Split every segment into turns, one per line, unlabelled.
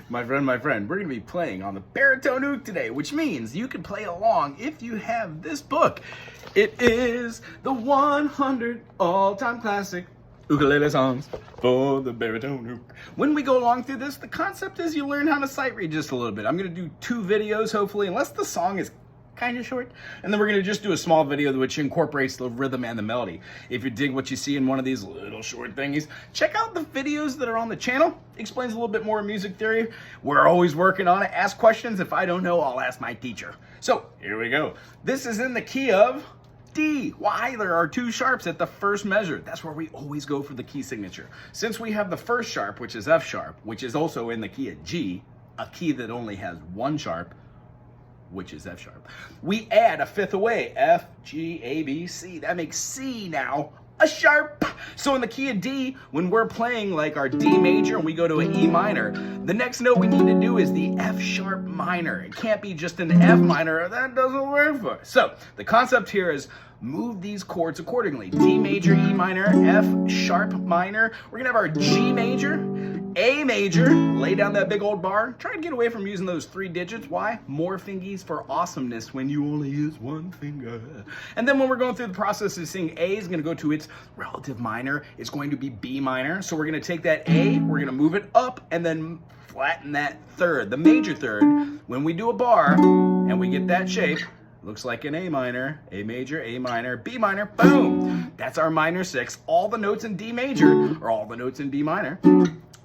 My friend, we're going to be playing on the Baritone uke today, which means you can play along if you have this book. It is the 100 all-time classic ukulele songs for the Baritone uke. When we go along through this, the concept is you learn how to sight read just a little bit. I'm going to do 2 videos, hopefully, unless the song is kind of short, and then we're going to just do a small video which incorporates the rhythm and the melody. If you dig what you see in one of these little short thingies, check out the videos that are on the channel. Explains a little bit more music theory. We're always working on it. Ask questions. If I don't know, I'll ask my teacher. So here we go. This is in the key of D. Why? There are 2 sharps at the first measure. That's where we always go for the key signature. Since we have the first sharp, which is F sharp, which is also in the key of G, a key that only has 1 sharp, which is F sharp, we add a 5th away, F, G, A, B, C. That makes C now a sharp. So in the key of D, when we're playing like our D major and we go to an E minor, the next note we need to do is the F sharp minor. It can't be just an F minor, that doesn't work for us. So the concept here is move these chords accordingly. D major, E minor, F sharp minor. We're gonna have our G major, A major, lay down that big old bar. Try to get away from using those 3 digits. Why? More fingies for awesomeness when you only use 1 finger. And then when we're going through the process of singing, A is gonna go to its relative minor. It's going to be B minor. So we're gonna take that A, we're gonna move it up and then flatten that third, the major third. When we do a bar and we get that shape, looks like an A minor, A major, A minor, B minor, boom. That's our minor 6. All the notes in D major are all the notes in D minor.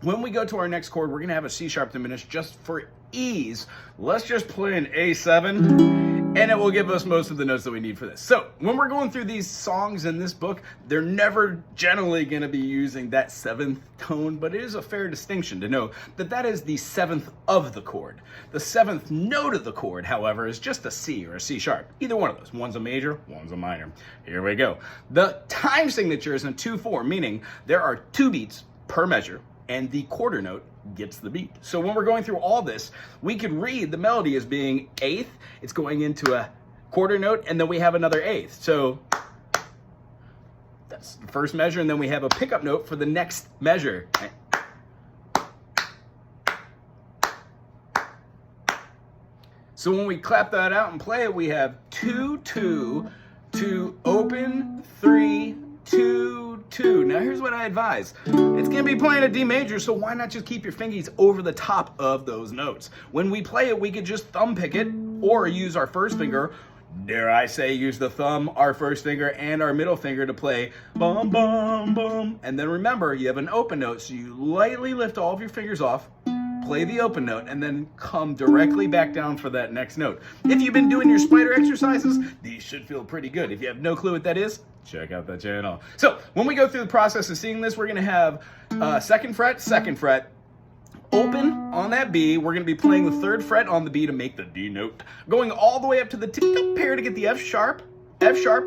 When we go to our next chord, we're going to have a C sharp diminished just for ease. Let's just play an A7, and it will give us most of the notes that we need for this. So when we're going through these songs in this book, they're never generally going to be using that 7th tone, but it is a fair distinction to know that that is the 7th of the chord. The 7th note of the chord, however, is just a C or a C sharp. Either one of those. One's a major, one's a minor. Here we go. The time signature is in 2/4, meaning there are 2 beats per measure, and the quarter note gets the beat. So when we're going through all this, we could read the melody as being 8th, it's going into a quarter note, and then we have another 8th. So that's the first measure, and then we have a pickup note for the next measure. So when we clap that out and play it, we have 2, 2, 2, open, 3, 2, 2. Now here's what I advise. It's gonna be playing a D major, so why not just keep your fingies over the top of those notes? When we play it, we could just thumb pick it or use our first finger. Dare I say, use the thumb, our first finger, and our middle finger to play bum, bum, bum. And then remember, you have an open note, so you lightly lift all of your fingers off, play the open note, and then come directly back down for that next note. If you've been doing your spider exercises, these should feel pretty good. If you have no clue what that is, check out the channel. So when we go through the process of seeing this, we're gonna have 2nd fret, open on that B. We're gonna be playing the 3rd fret on the B to make the D note. Going all the way up to the tip pair to get the F sharp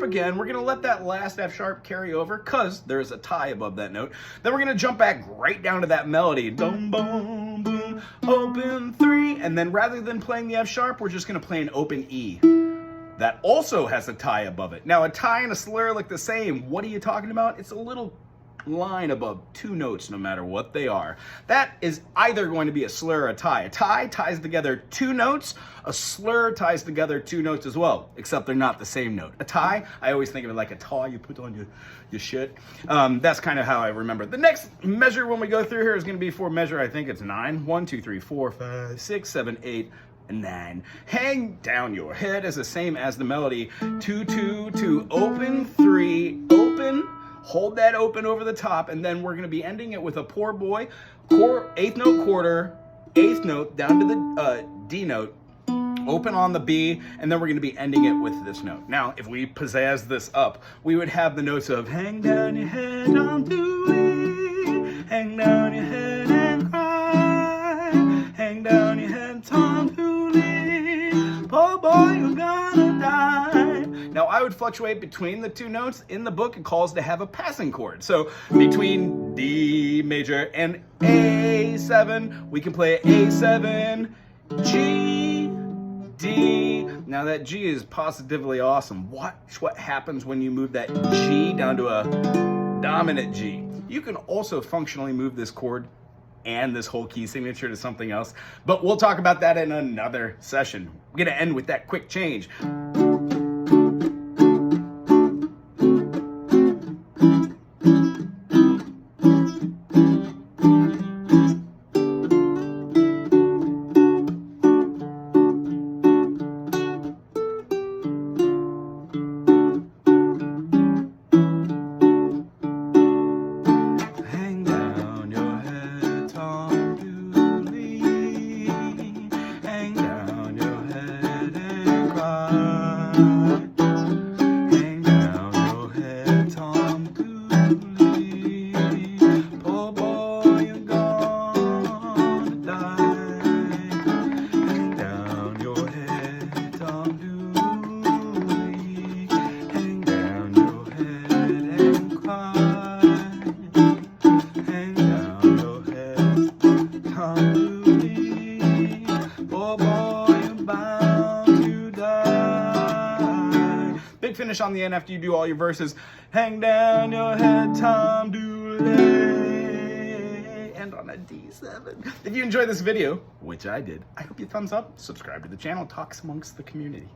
again. We're gonna let that last F sharp carry over because there's a tie above that note. Then we're gonna jump back right down to that melody. Dum, boom, boom, open 3. And then rather than playing the F sharp, we're just gonna play an open E. That also has a tie above it. Now a tie and a slur look the same. What are you talking about? It's a little line above 2 notes no matter what they are. That is either going to be a slur or a tie. A tie ties together 2 notes. A slur ties together 2 notes as well, except they're not the same note. A tie, I always think of it like a tie you put on your shit. That's kind of how I remember. The next measure when we go through here is going to be for measure, I think it's 9. 1, 2, 3, 4, 5, 6, 7, 8, and 9. Hang down your head is the same as the melody. 2, 2, 2, open, 3, open. Hold that open over the top, and then we're going to be ending it with a poor boy, 8th note quarter, 8th note down to the D note, open on the B, and then we're going to be ending it with this note. Now, if we pizzazz this up, we would have the notes of hang down your head on Dooley, hang down your head and cry, hang down your head on Dooley, poor boy, you're gonna die. Now, I would fluctuate between the 2 notes. In the book, it calls to have a passing chord. So between D major and A7, we can play A7, G, D. Now that G is positively awesome. Watch what happens when you move that G down to a dominant G. You can also functionally move this chord and this whole key signature to something else. But we'll talk about that in another session. We're gonna end with that quick change. Big finish on the end after you do all your verses. Hang down your head, Tom Dooley. And on a D7. If you enjoyed this video, which I did, I hope you thumbs up, subscribe to the channel, talks amongst the community.